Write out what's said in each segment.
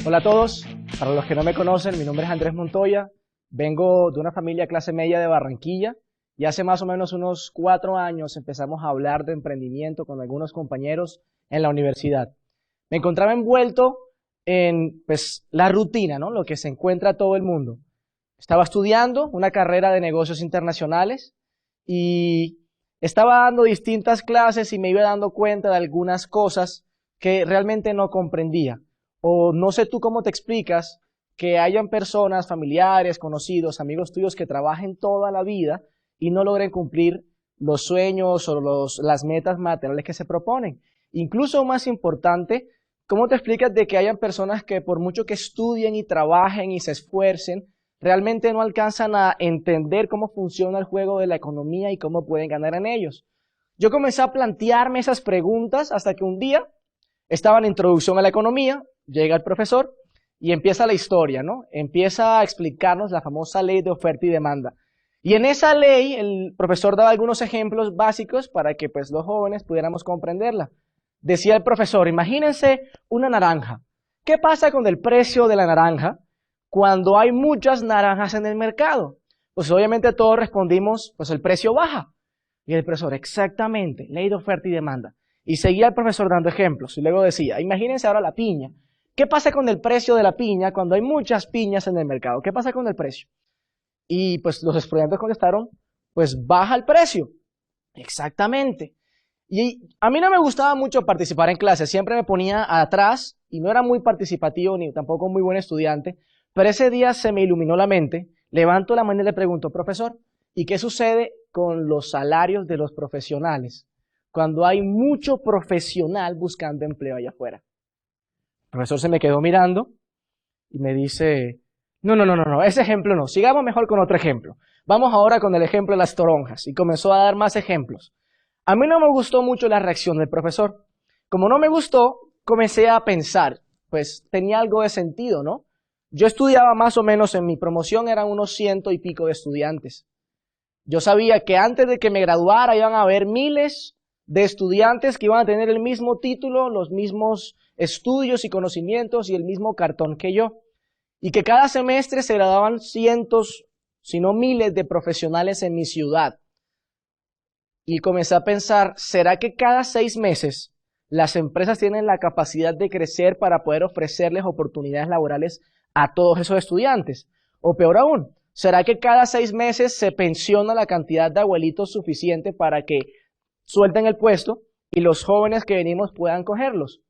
Hola a todos, para los que no me conocen, mi nombre es Andrés Montoya, vengo de una familia clase media de Barranquilla y hace más o menos unos 4 años empezamos a hablar de emprendimiento con algunos compañeros en la universidad. Me encontraba envuelto en la rutina, ¿no? Lo que se encuentra todo el mundo. Estaba estudiando una carrera de negocios internacionales y estaba dando distintas clases y me iba dando cuenta de algunas cosas que realmente no comprendía. O no sé tú cómo te explicas que hayan personas, familiares, conocidos, amigos tuyos que trabajen toda la vida y no logren cumplir los sueños o las metas materiales que se proponen. Incluso más importante, ¿cómo te explicas de que hayan personas que por mucho que estudien y trabajen y se esfuercen, realmente no alcanzan a entender cómo funciona el juego de la economía y cómo pueden ganar en ellos? Yo comencé a plantearme esas preguntas hasta que un día estaba en la introducción a la economía, llega el profesor y empieza la historia, ¿no? Empieza a explicarnos la famosa ley de oferta y demanda. Y en esa ley el profesor daba algunos ejemplos básicos para que pues los jóvenes pudiéramos comprenderla. Decía el profesor, imagínense una naranja. ¿Qué pasa con el precio de la naranja cuando hay muchas naranjas en el mercado? Pues obviamente todos respondimos, pues el precio baja. Y el profesor, exactamente, ley de oferta y demanda. Y seguía el profesor dando ejemplos y luego decía, imagínense ahora la piña. ¿Qué pasa con el precio de la piña cuando hay muchas piñas en el mercado? ¿Qué pasa con el precio? Y pues los estudiantes contestaron, pues baja el precio. Exactamente. Y a mí no me gustaba mucho participar en clases, siempre me ponía atrás y no era muy participativo ni tampoco muy buen estudiante, pero ese día se me iluminó la mente, levanto la mano y le pregunto, profesor, ¿y qué sucede con los salarios de los profesionales cuando hay mucho profesional buscando empleo allá afuera? El profesor se me quedó mirando y me dice, no, ese ejemplo no, sigamos mejor con otro ejemplo. Vamos ahora con el ejemplo de las toronjas. Y comenzó a dar más ejemplos. A mí no me gustó mucho la reacción del profesor. Como no me gustó, comencé a pensar, pues tenía algo de sentido, ¿no? Yo estudiaba más o menos, en mi promoción eran unos 100 y pico de estudiantes. Yo sabía que antes de que me graduara iban a haber miles de estudiantes que iban a tener el mismo título, los mismos estudios y conocimientos y el mismo cartón que yo. Y que cada semestre se graduaban cientos, si no miles de profesionales en mi ciudad. Y comencé a pensar, ¿será que cada 6 meses las empresas tienen la capacidad de crecer para poder ofrecerles oportunidades laborales a todos esos estudiantes? O peor aún, ¿será que cada 6 meses se pensiona la cantidad de abuelitos suficiente para que suelten el puesto y los jóvenes que venimos puedan cogerlos?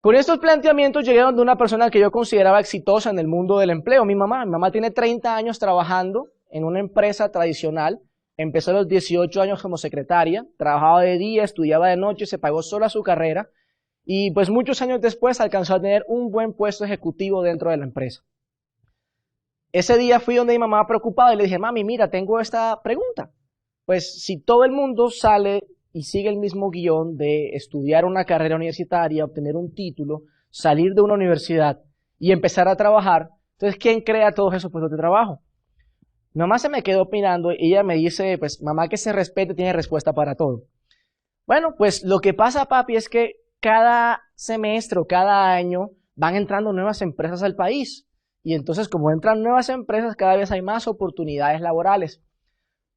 Con estos planteamientos llegaron de una persona que yo consideraba exitosa en el mundo del empleo, mi mamá. Mi mamá tiene 30 años trabajando en una empresa tradicional. Empezó a los 18 años como secretaria, trabajaba de día, estudiaba de noche, se pagó sola su carrera y pues muchos años después alcanzó a tener un buen puesto ejecutivo dentro de la empresa. Ese día fui donde mi mamá preocupada y le dije, mami, mira, tengo esta pregunta. Pues si todo el mundo sale y sigue el mismo guión de estudiar una carrera universitaria, obtener un título, salir de una universidad y empezar a trabajar, entonces, ¿quién crea todos esos puestos de trabajo? Mi mamá se me quedó opinando y ella me dice, pues, mamá que se respete tiene respuesta para todo. Bueno, pues lo que pasa, papi, es que cada semestre o cada año van entrando nuevas empresas al país. Y entonces, como entran nuevas empresas, cada vez hay más oportunidades laborales.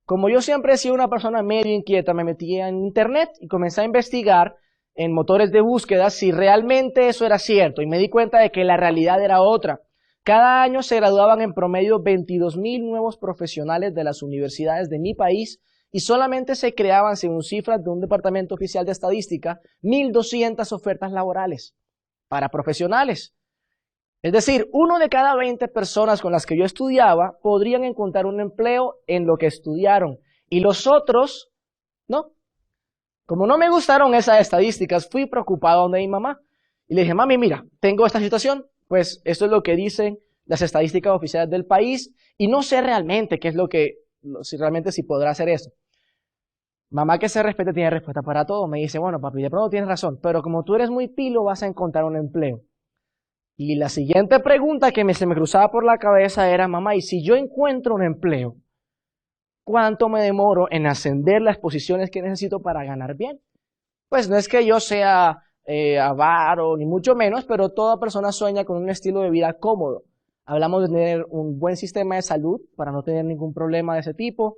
Como yo siempre he sido una persona medio inquieta, me metí en internet y comencé a investigar en motores de búsqueda si realmente eso era cierto. Y me di cuenta de que la realidad era otra. Cada año se graduaban en promedio 22,000 nuevos profesionales de las universidades de mi país y solamente se creaban, según cifras de un departamento oficial de estadística, 1,200 ofertas laborales para profesionales. Es decir, 1 de cada 20 personas con las que yo estudiaba podrían encontrar un empleo en lo que estudiaron. Y los otros, no. Como no me gustaron esas estadísticas, fui preocupado donde mi mamá. Y le dije, mami, mira, tengo esta situación. Pues esto es lo que dicen las estadísticas oficiales del país. Y no sé realmente qué es si podrá hacer eso. Mamá que se respete tiene respuesta para todo. Me dice, bueno, papi, de pronto tienes razón. Pero como tú eres muy pilo, vas a encontrar un empleo. Y la siguiente pregunta que se me cruzaba por la cabeza era, mamá, ¿y si yo encuentro un empleo, cuánto me demoro en ascender las posiciones que necesito para ganar bien? Pues no es que yo sea avaro, ni mucho menos, pero toda persona sueña con un estilo de vida cómodo. Hablamos de tener un buen sistema de salud para no tener ningún problema de ese tipo,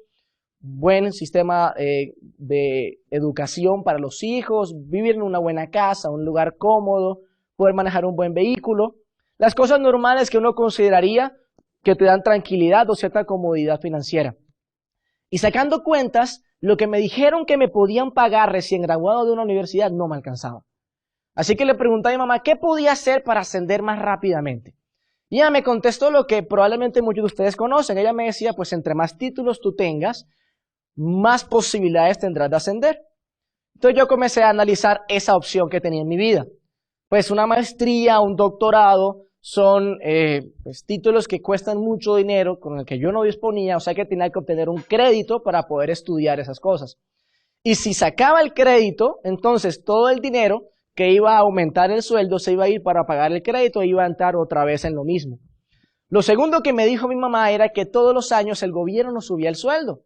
buen sistema de educación para los hijos, vivir en una buena casa, un lugar cómodo, poder manejar un buen vehículo. Las cosas normales que uno consideraría que te dan tranquilidad o cierta comodidad financiera. Y sacando cuentas, lo que me dijeron que me podían pagar recién graduado de una universidad no me alcanzaba. Así que le pregunté a mi mamá qué podía hacer para ascender más rápidamente. Y ella me contestó lo que probablemente muchos de ustedes conocen. Ella me decía, pues entre más títulos tú tengas, más posibilidades tendrás de ascender. Entonces yo comencé a analizar esa opción que tenía en mi vida. Pues una maestría, un doctorado, son pues, títulos que cuestan mucho dinero, con el que yo no disponía, o sea que tenía que obtener un crédito para poder estudiar esas cosas. Y si sacaba el crédito, entonces todo el dinero que iba a aumentar el sueldo se iba a ir para pagar el crédito e iba a entrar otra vez en lo mismo. Lo segundo que me dijo mi mamá era que todos los años el gobierno nos subía el sueldo.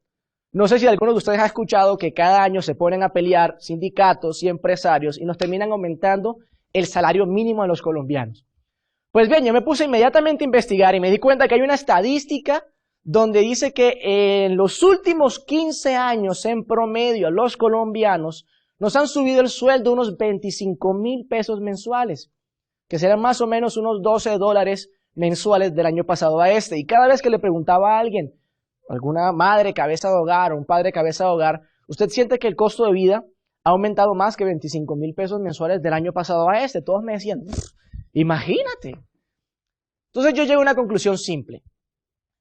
No sé si alguno de ustedes ha escuchado que cada año se ponen a pelear sindicatos y empresarios y nos terminan aumentando el salario mínimo de los colombianos. Pues bien, yo me puse inmediatamente a investigar y me di cuenta que hay una estadística donde dice que en los últimos 15 años en promedio a los colombianos nos han subido el sueldo unos 25.000 pesos mensuales, que serán más o menos unos $12 mensuales del año pasado a este. Y cada vez que le preguntaba a alguien, alguna madre cabeza de hogar o un padre cabeza de hogar, ¿usted siente que el costo de vida ha aumentado más que 25.000 pesos mensuales del año pasado a este? Todos me decían, imagínate. Entonces yo llego a una conclusión simple.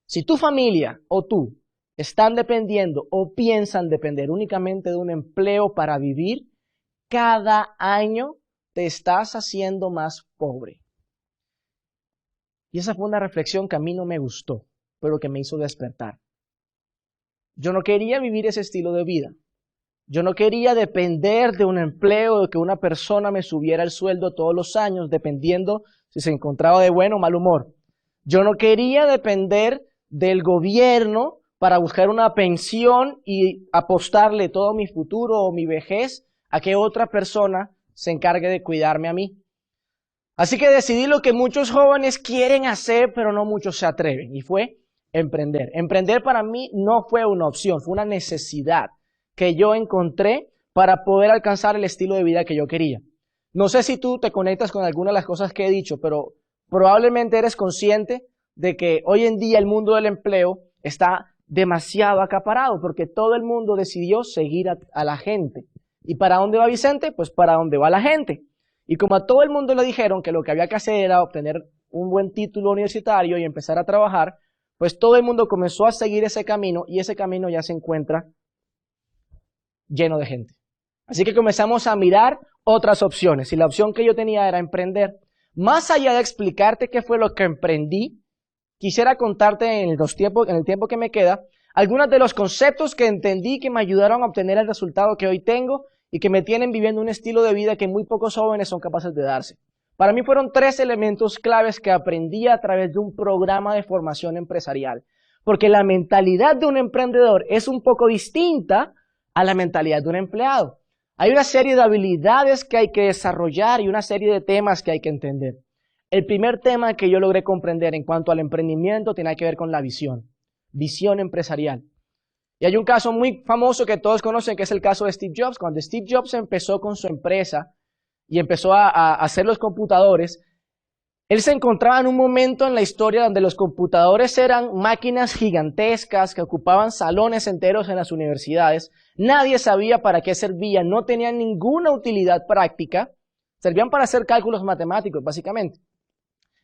Si tu familia o tú están dependiendo o piensan depender únicamente de un empleo para vivir, cada año te estás haciendo más pobre. Y esa fue una reflexión que a mí no me gustó, pero que me hizo despertar. Yo no quería vivir ese estilo de vida. Yo no quería depender de un empleo, de que una persona me subiera el sueldo todos los años, dependiendo si se encontraba de buen o mal humor. Yo no quería depender del gobierno para buscar una pensión y apostarle todo mi futuro o mi vejez a que otra persona se encargue de cuidarme a mí. Así que decidí lo que muchos jóvenes quieren hacer, pero no muchos se atreven, y fue emprender. Emprender para mí no fue una opción, fue una necesidad que yo encontré para poder alcanzar el estilo de vida que yo quería. No sé si tú te conectas con alguna de las cosas que he dicho, pero probablemente eres consciente de que hoy en día el mundo del empleo está demasiado acaparado porque todo el mundo decidió seguir a la gente. ¿Y para dónde va Vicente? Pues para dónde va la gente. Y como a todo el mundo le dijeron que lo que había que hacer era obtener un buen título universitario y empezar a trabajar, pues todo el mundo comenzó a seguir ese camino y ese camino ya se encuentra lleno de gente. Así que comenzamos a mirar otras opciones y la opción que yo tenía era emprender. Más allá de explicarte qué fue lo que emprendí, quisiera contarte en el tiempo que me queda algunos de los conceptos que entendí que me ayudaron a obtener el resultado que hoy tengo y que me tienen viviendo un estilo de vida que muy pocos jóvenes son capaces de darse. Para mí fueron 3 elementos claves que aprendí a través de un programa de formación empresarial. Porque la mentalidad de un emprendedor es un poco distinta a la mentalidad de un empleado. Hay una serie de habilidades que hay que desarrollar y una serie de temas que hay que entender. El primer tema que yo logré comprender en cuanto al emprendimiento tiene que ver con la visión empresarial. Y hay un caso muy famoso que todos conocen, que es el caso de Steve Jobs. Cuando Steve Jobs empezó con su empresa y empezó a hacer los computadores, él se encontraba en un momento en la historia donde los computadores eran máquinas gigantescas que ocupaban salones enteros en las universidades. Nadie sabía para qué servían, no tenían ninguna utilidad práctica. Servían para hacer cálculos matemáticos, básicamente.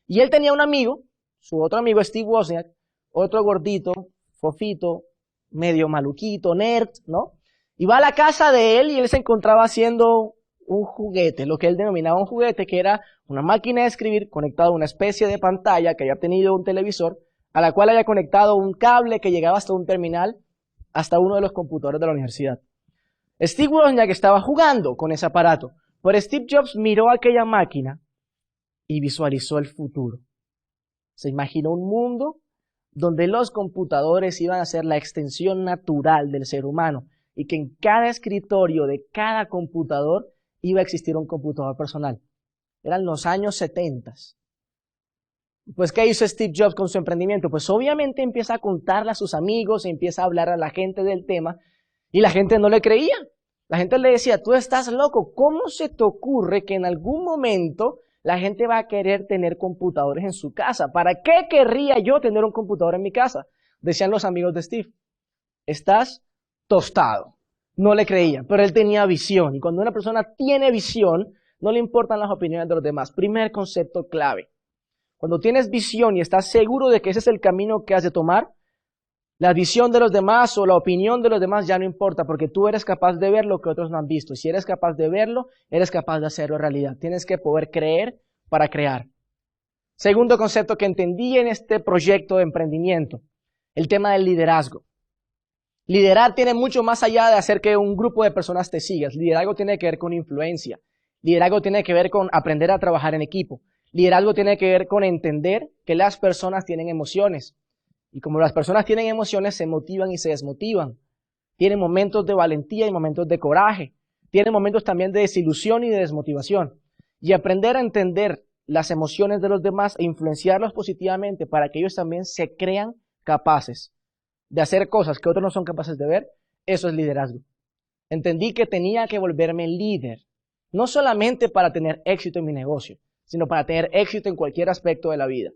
Y él tenía un amigo, su otro amigo Steve Wozniak, otro gordito, fofito, medio maluquito, nerd, ¿no? Y va a la casa de él y él se encontraba haciendo un juguete, lo que él denominaba un juguete, que era una máquina de escribir conectada a una especie de pantalla que haya tenido un televisor, a la cual haya conectado un cable que llegaba hasta un terminal, hasta uno de los computadores de la universidad. Steve Wozniak estaba jugando con ese aparato, pero Steve Jobs miró aquella máquina y visualizó el futuro. Se imaginó un mundo donde los computadores iban a ser la extensión natural del ser humano y que en cada escritorio de cada computador iba a existir un computador personal. Eran los años 70. Pues, ¿qué hizo Steve Jobs con su emprendimiento? Pues obviamente empieza a contarle a sus amigos, empieza a hablar a la gente del tema, y la gente no le creía. La gente le decía, tú estás loco, ¿cómo se te ocurre que en algún momento la gente va a querer tener computadores en su casa? ¿Para qué querría yo tener un computador en mi casa? Decían los amigos de Steve, estás tostado. No le creían, pero él tenía visión, y cuando una persona tiene visión, no le importan las opiniones de los demás. Primer concepto clave. Cuando tienes visión y estás seguro de que ese es el camino que has de tomar, la visión de los demás o la opinión de los demás ya no importa, porque tú eres capaz de ver lo que otros no han visto. Y si eres capaz de verlo, eres capaz de hacerlo realidad. Tienes que poder creer para crear. Segundo concepto que entendí en este proyecto de emprendimiento, el tema del liderazgo. Liderar tiene mucho más allá de hacer que un grupo de personas te sigas. Liderazgo tiene que ver con influencia. Liderazgo tiene que ver con aprender a trabajar en equipo. Liderazgo tiene que ver con entender que las personas tienen emociones. Y como las personas tienen emociones, se motivan y se desmotivan. Tienen momentos de valentía y momentos de coraje. Tienen momentos también de desilusión y de desmotivación. Y aprender a entender las emociones de los demás e influenciarlos positivamente para que ellos también se crean capaces de hacer cosas que otros no son capaces de ver, eso es liderazgo. Entendí que tenía que volverme líder, no solamente para tener éxito en mi negocio, sino para tener éxito en cualquier aspecto de la vida.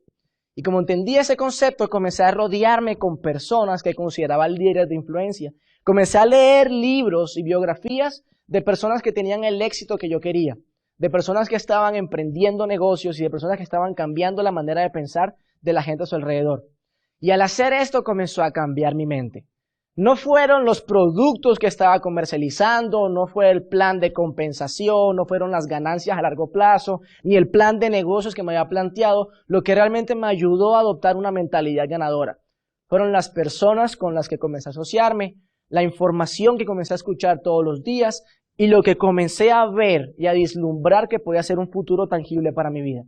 Y como entendí ese concepto, comencé a rodearme con personas que consideraba líderes de influencia. Comencé a leer libros y biografías de personas que tenían el éxito que yo quería, de personas que estaban emprendiendo negocios y de personas que estaban cambiando la manera de pensar de la gente a su alrededor. Y al hacer esto comenzó a cambiar mi mente. No fueron los productos que estaba comercializando, no fue el plan de compensación, no fueron las ganancias a largo plazo, ni el plan de negocios que me había planteado, lo que realmente me ayudó a adoptar una mentalidad ganadora. Fueron las personas con las que comencé a asociarme, la información que comencé a escuchar todos los días y lo que comencé a ver y a vislumbrar que podía ser un futuro tangible para mi vida.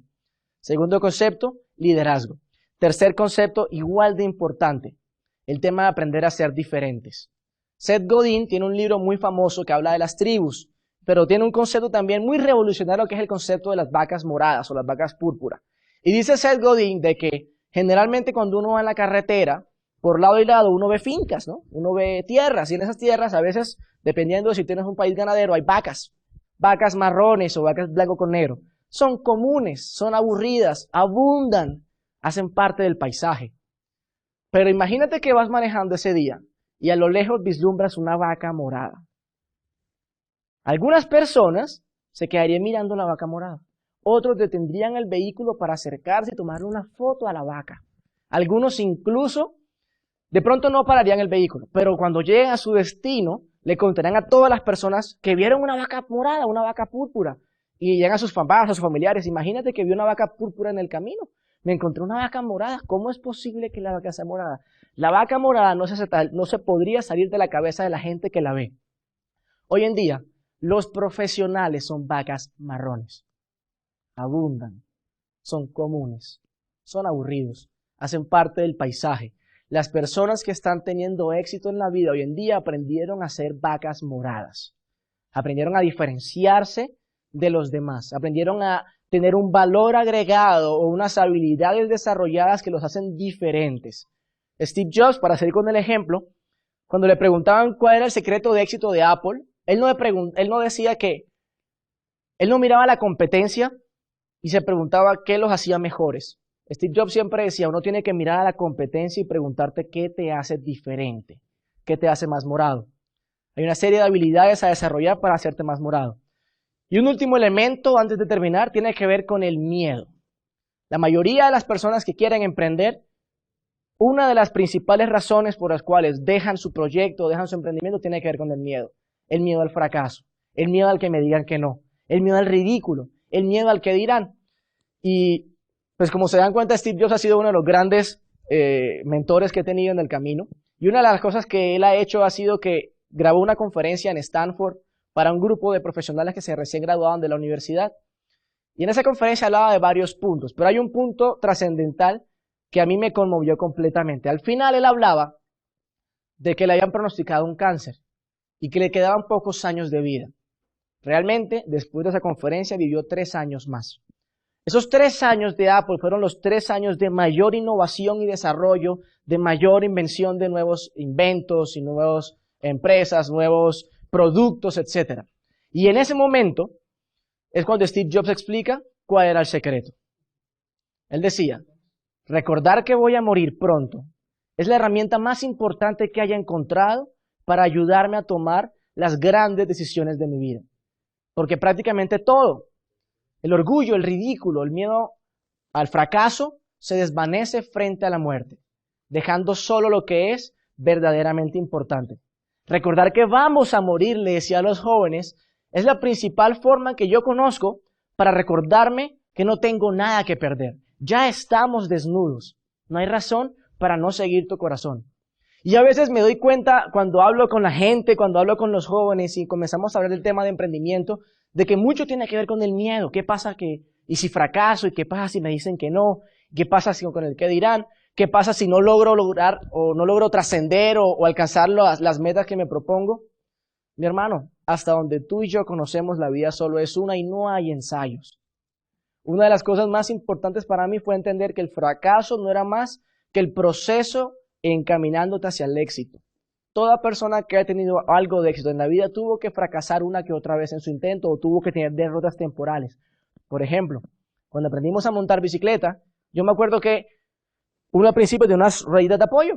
Segundo concepto, liderazgo. Tercer concepto, igual de importante, el tema de aprender a ser diferentes. Seth Godin tiene un libro muy famoso que habla de las tribus, pero tiene un concepto también muy revolucionario que es el concepto de las vacas moradas o las vacas púrpuras. Y dice Seth Godin de que generalmente cuando uno va en la carretera, por lado y lado uno ve fincas, ¿no? Uno ve tierras y en esas tierras a veces, dependiendo de si tienes un país ganadero, hay vacas. Vacas marrones o vacas blanco con negro. Son comunes, son aburridas, abundan, hacen parte del paisaje. Pero imagínate que vas manejando ese día y a lo lejos vislumbras una vaca morada. Algunas personas se quedarían mirando la vaca morada. Otros detendrían el vehículo para acercarse y tomarle una foto a la vaca. Algunos incluso, de pronto no pararían el vehículo, pero cuando lleguen a su destino, le contarán a todas las personas que vieron una vaca morada, una vaca púrpura. Y llegan a sus papás, a sus familiares. Imagínate que vio una vaca púrpura en el camino. Me encontré una vaca morada. ¿Cómo es posible que la vaca sea morada? La vaca morada no se podría salir de la cabeza de la gente que la ve. Hoy en día, los profesionales son vacas marrones. Abundan, son comunes, son aburridos, hacen parte del paisaje. Las personas que están teniendo éxito en la vida hoy en día aprendieron a ser vacas moradas. Aprendieron a diferenciarse de los demás. Aprendieron a tener un valor agregado o unas habilidades desarrolladas que los hacen diferentes. Steve Jobs, para seguir con el ejemplo, cuando le preguntaban cuál era el secreto de éxito de Apple, él no decía que, él no miraba la competencia y se preguntaba qué los hacía mejores. Steve Jobs siempre decía, uno tiene que mirar a la competencia y preguntarte qué te hace diferente, qué te hace más morado. Hay una serie de habilidades a desarrollar para hacerte más morado. Y un último elemento, antes de terminar, tiene que ver con el miedo. La mayoría de las personas que quieren emprender, una de las principales razones por las cuales dejan su proyecto, dejan su emprendimiento, tiene que ver con el miedo. El miedo al fracaso, el miedo al que me digan que no, el miedo al ridículo, el miedo al que dirán. Y pues como se dan cuenta, Steve Jobs ha sido uno de los grandes mentores que he tenido en el camino. Y una de las cosas que él ha hecho ha sido que grabó una conferencia en Stanford para un grupo de profesionales que se recién graduaban de la universidad. Y en esa conferencia hablaba de varios puntos, pero hay un punto trascendental que a mí me conmovió completamente. Al final él hablaba de que le habían pronosticado un cáncer y que le quedaban pocos años de vida. Realmente, después de esa conferencia, vivió 3 años más. Esos 3 años de Apple fueron los 3 años de mayor innovación y desarrollo, de mayor invención de nuevos inventos y nuevas empresas, nuevos productos, etc. Y en ese momento es cuando Steve Jobs explica cuál era el secreto. Él decía, recordar que voy a morir pronto es la herramienta más importante que haya encontrado para ayudarme a tomar las grandes decisiones de mi vida. Porque prácticamente todo, el orgullo, el ridículo, el miedo al fracaso, se desvanece frente a la muerte, dejando solo lo que es verdaderamente importante. Recordar que vamos a morir, le decía a los jóvenes, es la principal forma que yo conozco para recordarme que no tengo nada que perder. Ya estamos desnudos. No hay razón para no seguir tu corazón. Y a veces me doy cuenta cuando hablo con la gente, cuando hablo con los jóvenes y comenzamos a hablar del tema de emprendimiento, de que mucho tiene que ver con el miedo. ¿Qué pasa y si fracaso? ¿Y qué pasa si me dicen que no? ¿Qué pasa con el qué dirán? ¿Qué pasa si no logro lograr o no logro trascender o alcanzar las metas que me propongo? Mi hermano, hasta donde tú y yo conocemos, la vida solo es una y no hay ensayos. Una de las cosas más importantes para mí fue entender que el fracaso no era más que el proceso encaminándote hacia el éxito. Toda persona que ha tenido algo de éxito en la vida tuvo que fracasar una que otra vez en su intento o tuvo que tener derrotas temporales. Por ejemplo, cuando aprendimos a montar bicicleta, yo me acuerdo que uno al principio tenía unas rueditas de apoyo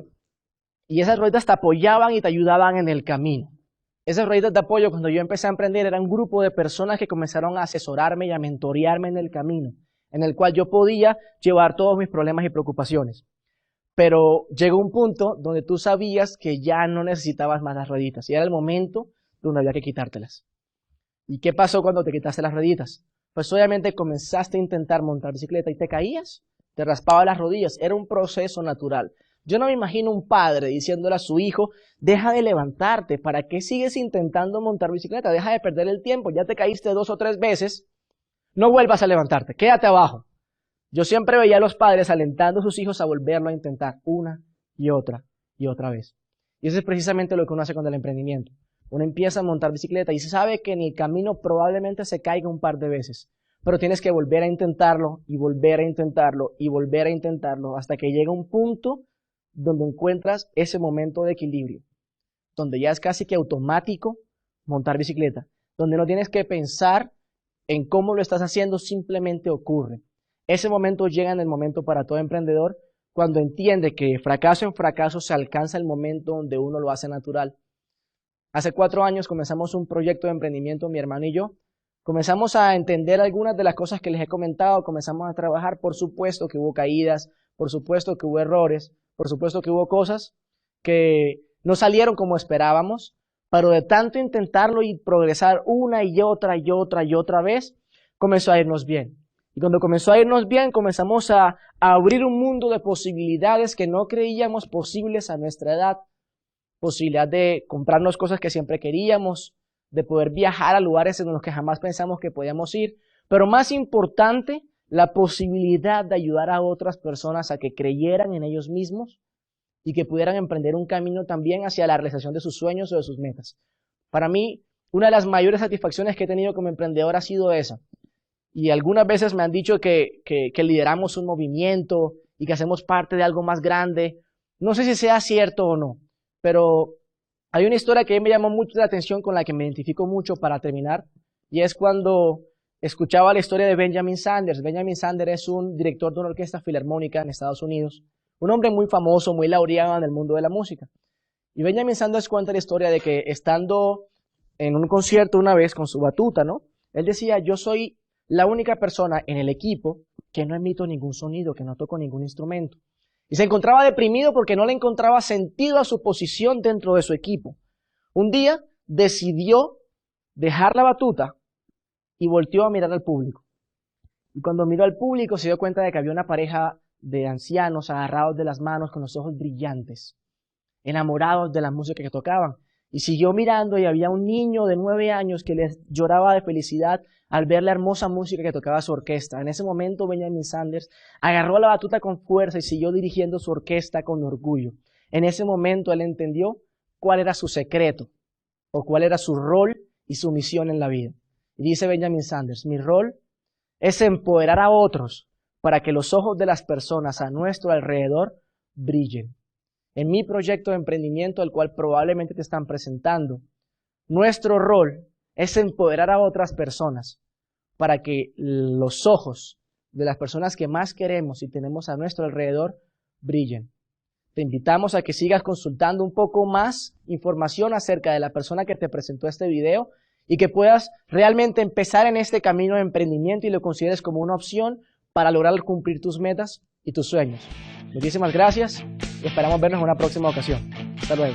y esas rueditas te apoyaban y te ayudaban en el camino. Esas rueditas de apoyo, cuando yo empecé a emprender, era un grupo de personas que comenzaron a asesorarme y a mentorearme en el camino, en el cual yo podía llevar todos mis problemas y preocupaciones. Pero llegó un punto donde tú sabías que ya no necesitabas más las rueditas y era el momento donde había que quitártelas. ¿Y qué pasó cuando te quitaste las rueditas? Pues obviamente comenzaste a intentar montar bicicleta y te caías, te raspaba las rodillas, era un proceso natural. Yo no me imagino un padre diciéndole a su hijo, deja de levantarte, ¿para qué sigues intentando montar bicicleta? Deja de perder el tiempo, ya te caíste 2 o 3 veces, no vuelvas a levantarte, quédate abajo. Yo siempre veía a los padres alentando a sus hijos a volverlo a intentar una y otra vez. Y eso es precisamente lo que uno hace con el emprendimiento. Uno empieza a montar bicicleta y se sabe que en el camino probablemente se caiga un par de veces, pero tienes que volver a intentarlo y volver a intentarlo y volver a intentarlo hasta que llega un punto donde encuentras ese momento de equilibrio, donde ya es casi que automático montar bicicleta, donde no tienes que pensar en cómo lo estás haciendo, simplemente ocurre. Ese momento llega en el momento para todo emprendedor cuando entiende que fracaso en fracaso se alcanza el momento donde uno lo hace natural. Hace 4 años comenzamos un proyecto de emprendimiento, mi hermano y yo. Comenzamos a entender algunas de las cosas que les he comentado, comenzamos a trabajar, por supuesto que hubo caídas, por supuesto que hubo errores, por supuesto que hubo cosas que no salieron como esperábamos, pero de tanto intentarlo y progresar una y otra vez, comenzó a irnos bien. Y cuando comenzó a irnos bien, comenzamos a abrir un mundo de posibilidades que no creíamos posibles a nuestra edad. Posibilidad de comprarnos cosas que siempre queríamos, de poder viajar a lugares en los que jamás pensamos que podíamos ir. Pero más importante, la posibilidad de ayudar a otras personas a que creyeran en ellos mismos y que pudieran emprender un camino también hacia la realización de sus sueños o de sus metas. Para mí, una de las mayores satisfacciones que he tenido como emprendedor ha sido esa. Y algunas veces me han dicho que lideramos un movimiento y que hacemos parte de algo más grande. No sé si sea cierto o no, pero hay una historia que me llamó mucho la atención, con la que me identifico mucho para terminar, y es cuando escuchaba la historia de Benjamin Sanders. Benjamin Sanders es un director de una orquesta filarmónica en Estados Unidos, un hombre muy famoso, muy laureado en el mundo de la música. Y Benjamin Sanders cuenta la historia de que estando en un concierto una vez con su batuta, ¿no? Él decía, yo soy la única persona en el equipo que no emito ningún sonido, que no toco ningún instrumento. Y se encontraba deprimido porque no le encontraba sentido a su posición dentro de su equipo. Un día decidió dejar la batuta y volteó a mirar al público. Y cuando miró al público se dio cuenta de que había una pareja de ancianos agarrados de las manos con los ojos brillantes, enamorados de la música que tocaban. Y siguió mirando y había un niño de 9 años que les lloraba de felicidad al ver la hermosa música que tocaba su orquesta. En ese momento Benjamin Sanders agarró la batuta con fuerza y siguió dirigiendo su orquesta con orgullo. En ese momento él entendió cuál era su secreto o cuál era su rol y su misión en la vida. Y dice Benjamin Sanders, mi rol es empoderar a otros para que los ojos de las personas a nuestro alrededor brillen. En mi proyecto de emprendimiento, el cual probablemente te están presentando, nuestro rol es empoderar a otras personas para que los ojos de las personas que más queremos y tenemos a nuestro alrededor brillen. Te invitamos a que sigas consultando un poco más información acerca de la persona que te presentó este video y que puedas realmente empezar en este camino de emprendimiento y lo consideres como una opción para lograr cumplir tus metas y tus sueños. Muchísimas gracias y esperamos vernos en una próxima ocasión. Hasta luego.